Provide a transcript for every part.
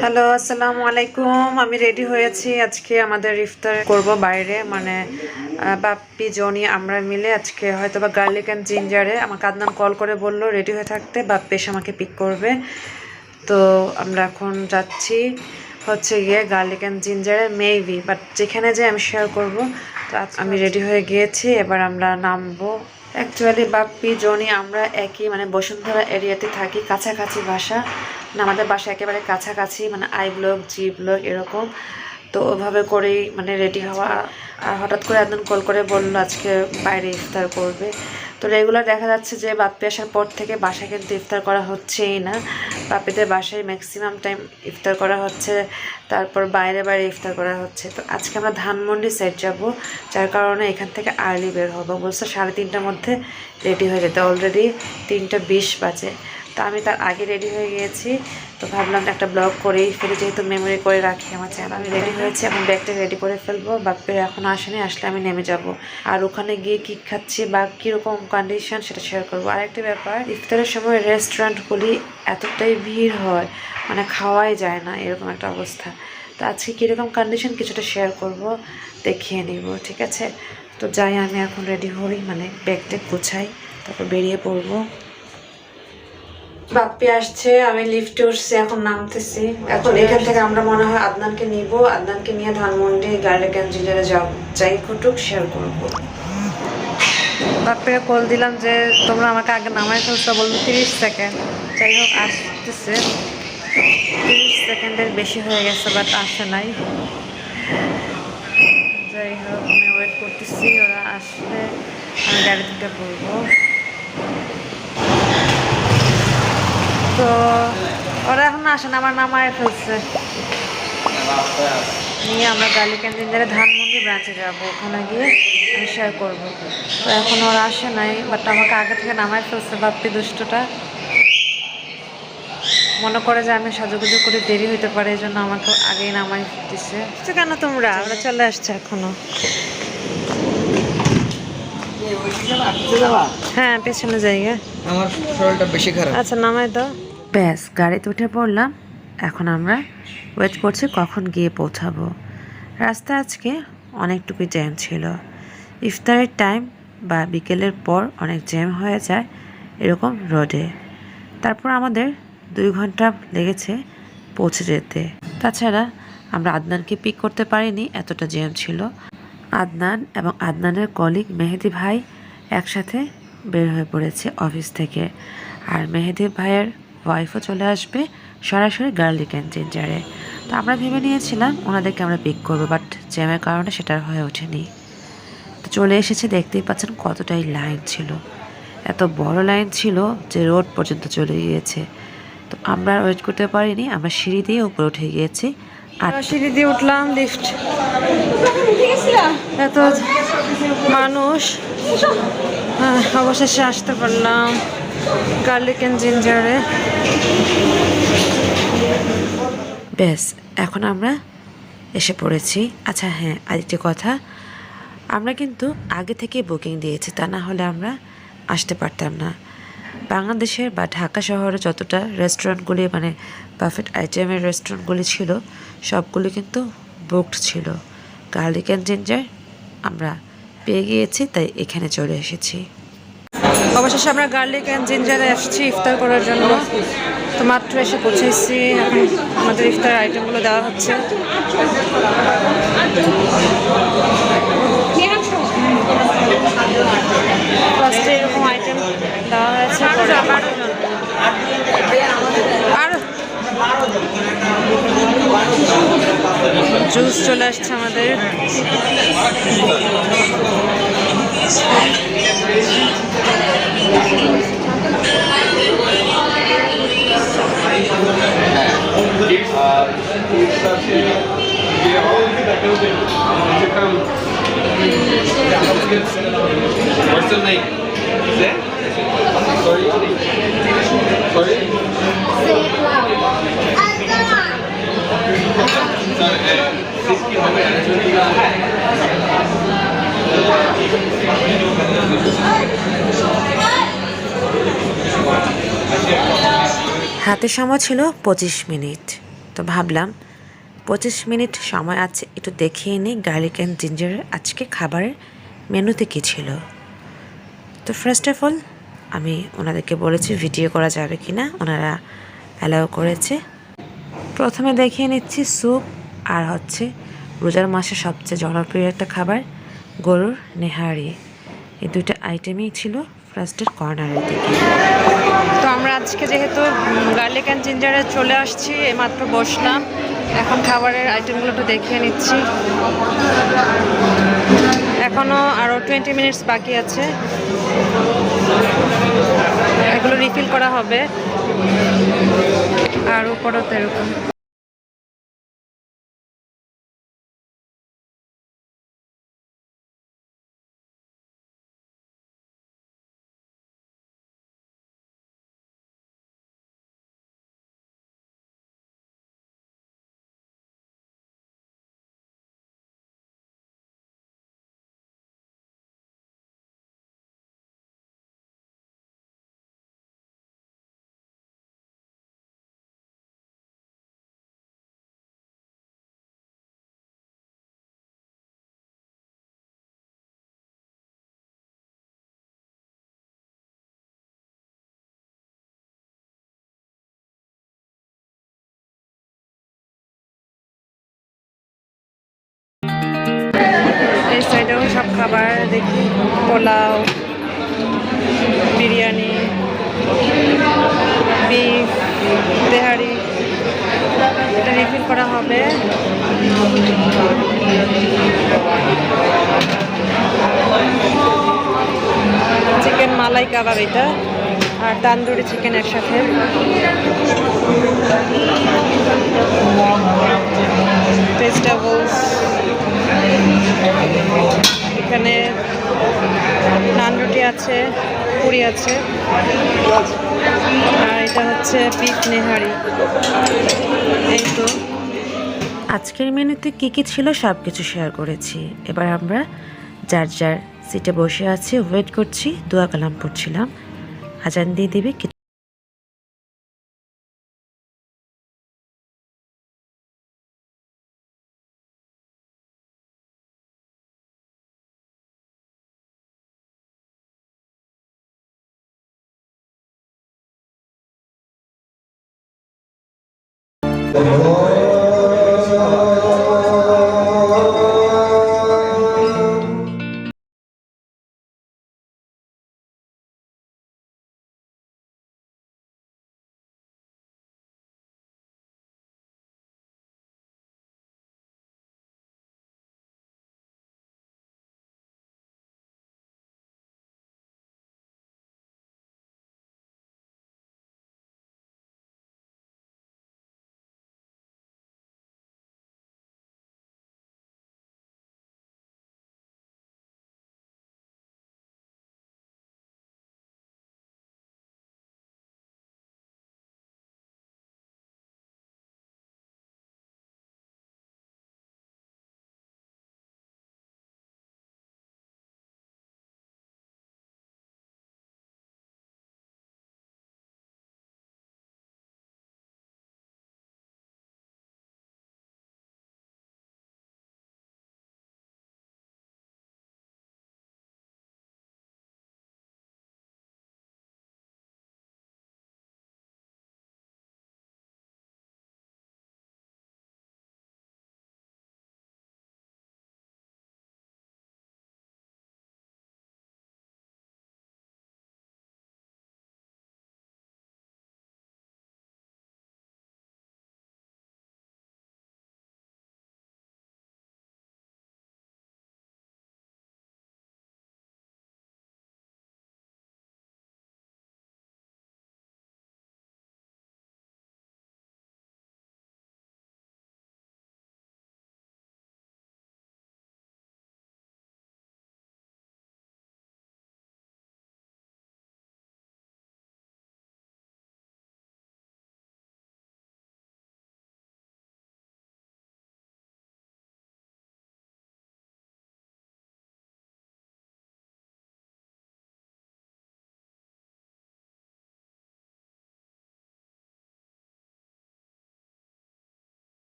Hello, আসসালামু আলাইকুম। আমি রেডি হয়েছি। আজকে আমাদের ইফতার করব বাইরে, মানে বাপ্পি, জনি আমরা মিলে আজকে হয়তো বা গার্লিক অ্যান্ড জিঞ্জারে। আমাকে আদনান কল করে বললো রেডি হয়ে থাকতে, বাপ্পি এসে আমাকে পিক করবে। তো আমরা এখন যাচ্ছি হচ্ছে গিয়ে গার্লিক অ্যান্ড জিঞ্জারে, মেবি, বাট যেখানে যাই আমি শেয়ার করব। তো আমি রেডি হয়ে গিয়েছি, এবার আমরা নামবো। অ্যাকচুয়ালি বাপ্পি, জনি আমরা একই মানে বসুন্ধরা এরিয়াতে থাকি, কাছাকাছি বাসা না, আমাদের বাসা একেবারে কাছাকাছি, মানে আই ব্লক, জি ব্লক এরকম। তো ওভাবে করেই মানে রেডি হওয়া। আর হঠাৎ করে একদিন কল করে বললো আজকে বাইরে ইফতার করবে। তো রেগুলার দেখা যাচ্ছে যে বাপ্পি আসার পর থেকে বাসায় কিন্তু ইফতার করা হচ্ছেই না। বাপ্পিদের বাসায় ম্যাক্সিমাম টাইম ইফতার করা হচ্ছে, তারপর বাইরে বাইরে ইফতার করা হচ্ছে। তো আজকে আমরা ধানমন্ডি সাইড যাব, যার কারণে এখান থেকে আর্লি বের হবো। বলছে 3:30টার মধ্যে রেডি হয়ে যেতে, অলরেডি 3:20 বাজে। তো আমি তার আগে রেডি হয়ে গিয়েছি। তো ভাবলাম একটা ব্লগ করেই ফেলে, যেহেতু মেমোরি করে রাখি আমার চ্যানেল। আমি রেডি হয়েছি, এখন ব্যাগটা রেডি করে ফেলবো। বাপ্পির এখন আসেনি, আসলে আমি নেমে যাব। আর ওখানে গিয়ে কী খাচ্ছি বা কীরকম কন্ডিশন সেটা শেয়ার করবো। আরেকটা ব্যাপার, ইফতারের সময় রেস্টুরেন্টগুলি এতটাই ভিড় হয়, মানে খাওয়াই যায় না, এরকম একটা অবস্থা। তো আজকে কীরকম কন্ডিশন কিছুটা শেয়ার করব, দেখিয়ে নিব, ঠিক আছে? তো যাই, আমি এখন রেডি হই, মানে ব্যাগটা গুছাই, তারপর বেরিয়ে পড়বো। বাপ্পি আসছে, আমি লিফটে উঠছি, এখন নামতেছি। এখন এখান থেকে আমরা মনে হয় আদনানকে নিব, আদনানকে নিয়ে ধানমন্ডি গার্লিক অ্যান্ড জিঞ্জারে যাব। যাই ঘটুক শেয়ার করবো। বাপ্পিকে কল দিলাম যে তোমরা আমাকে আগে নামাই ফেলছো, বলবো 30 সেকেন্ড। যাই হোক আসতেছে, 30 সেকেন্ডের বেশি হয়ে গেছে, বাট আসে নাই। যাই হোক আমি ওয়েট করতেছি, ওরা আসলে আমি গাড়ি থেকে বলবো। তো ওরা এখন আসে না, আমার নামায় ফেলছে। নিয়ে আমরা গার্লিক অ্যান্ড জিঞ্জারে ধানমন্ডি ব্রাঞ্চে যাবো, ওখানে গিয়ে আমি শেয়ার করবো। তো এখন ওরা আসে নাই, বাট আমাকে আগে থেকে নামায় ফেলছে বাপ্পি দুষ্টটা। মনে করে যে আমি সাজুগুজু করে দেরি হইতে পারে, এই জন্য আমাকে আগেই নামাই দিচ্ছে। কেন তোমরা, ওরা চলে আসছে এখনো। হ্যাঁ, পেছনে জায়গা, আমার শরীরটা বেশি খারাপ। আচ্ছা নামাই দাও। ব্যাস গাড়িতে উঠে পড়লাম। এখন আমরা ওয়েট করছি কখন গিয়ে পৌঁছাবো। রাস্তা আজকে অনেকটুকুই জ্যাম ছিল। ইফতারের টাইম বা বিকেলের পর অনেক জ্যাম হয়ে যায় এরকম রোডে। তারপর আমাদের 2 ঘন্টা লেগেছে পৌঁছে যেতে। তাছাড়া আমরা আদনানকে পিক করতে পারিনি, এতটা জ্যাম ছিল। আদনান এবং আদনানের কলিগ মেহেদি ভাই একসাথে বের হয়ে পড়েছে অফিস থেকে। আর মেহেদি ভাইয়ের ওয়াইফও চলে আসবে সরাসরি গার্লিক অ্যান্ড জিঞ্জারে। তো আমরা ভেবে নিয়েছিলাম ওনাদেরকে আমরা পিক করবো, বাট জ্যামের কারণে সেটা হয়ে ওঠেনি। তো চলে এসেছে, দেখতেই পাচ্ছেন কতটাই লাইন ছিল। এত বড় লাইন ছিল যে রোড পর্যন্ত চলে গিয়েছে। তো আমরা ওয়েট করতে পারিনি, আমরা সিঁড়ি দিয়ে উপরে উঠে গিয়েছি। আর সিঁড়ি দিয়ে উঠলাম, লিফট, এত মানুষ, অবশেষে আসতে পারলাম গার্লিক অ্যান্ড জিঞ্জারে। ব্যাস এখন আমরা এসে পড়েছি। আচ্ছা হ্যাঁ, আরেকটি কথা, আমরা কিন্তু আগে থেকে বুকিং দিয়েছি, তা না হলে আমরা আসতে পারতাম না। বাংলাদেশের বা ঢাকা শহরে যতটা রেস্টুরেন্টগুলি, মানে বাফেট আইটেমের রেস্টুরেন্টগুলি ছিল, সবগুলি কিন্তু বুকড ছিল। গার্লিক অ্যান্ড জিঞ্জার আমরা পেয়ে গিয়েছি, তাই এখানে চলে এসেছি। অবশেষে আমরা গার্লিক অ্যান্ড জিঞ্জারে আসছি ইফতার করার জন্য। তো মাত্র এসে পৌঁছেছি, এখন আমাদের ইফতার আইটেমগুলো দেওয়া হচ্ছে। ফার্স্টে এরকম আইটেম দেওয়া হয়েছে, আর জুস চলে আসছে আমাদের। What's your name? Zed? Sorry? Sorry? Say it loud. হাতে সময় ছিল 25 মিনিট। তো ভাবলাম 25 মিনিট সময় আছে, একটু দেখিয়ে নিই গার্লিক অ্যান্ড জিঞ্জারের আজকে খাবারের মেনুতে কী ছিল। তো ফার্স্ট অফ অল আমি ওনাদেরকে বলেছি ভিডিও করা যাবে কি না, ওনারা অ্যালাউ করেছে। প্রথমে দেখিয়ে নিচ্ছি স্যুপ আর হচ্ছে রোজার মাসে সবচেয়ে জনপ্রিয় একটা খাবার গরুর নেহারি। এই দুইটা আইটেমই ছিল ফার্স্টের কর্নারের দিকে। তো আমরা আজকে যেহেতু গার্লিক অ্যান্ড জিঞ্জারে চলে আসছি, এইমাত্র বসলাম, এখন খাবারের আইটেমগুলো একটু দেখিয়ে নিচ্ছি। এখনও আরও 20 মিনিটস বাকি আছে, এগুলো রিফিল করা হবে। আর উপরও তো এরকম। এই সাইডেও সব খাবার দেখি, পোলাও, বিরিয়ানি, বিফ, তেহারি, এটা রিফিল করা হবে। চিকেন মালাই কাবাব এটা, আর তান্দুরি চিকেন একসাথে। ভেজিটেবলস, এখানে নান রুটি আছে, পুরি আছে, আর এটা হচ্ছে বিফ নেহারি। এই তো আজকের মেনুতে কী কী ছিল সব কিছু শেয়ার করেছি। এবার আমরা যার যার সিটে বসে আছি, ওয়েট করছি, দোয়া কালাম পড়ছিলাম, আজান দিয়ে দিবে।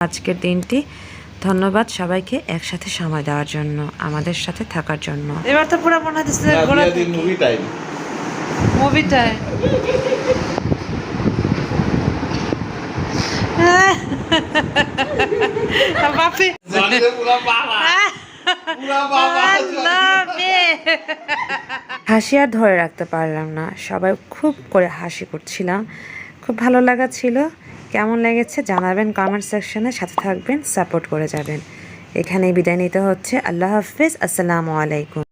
আজকের দিনটি। ধন্যবাদ সবাইকে একসাথে সময় দেওয়ার জন্য, আমাদের সাথে থাকার জন্য। এবার তো পুরো মনে হচ্ছে মুভি টাইম মুভিটায় বাপি হাসি আর ধরে রাখতে পারলাম না, সবাই খুব করে হাসি করছিলাম, খুব ভালো লাগা ছিল। কেমন লেগেছে জানাবেন কমেন্ট সেকশনে, সাথে থাকবেন, সাপোর্ট করে যাবেন। এখানেই বিদায় নিতে হচ্ছে। আল্লাহ হাফিজ, আসসালামু আলাইকুম।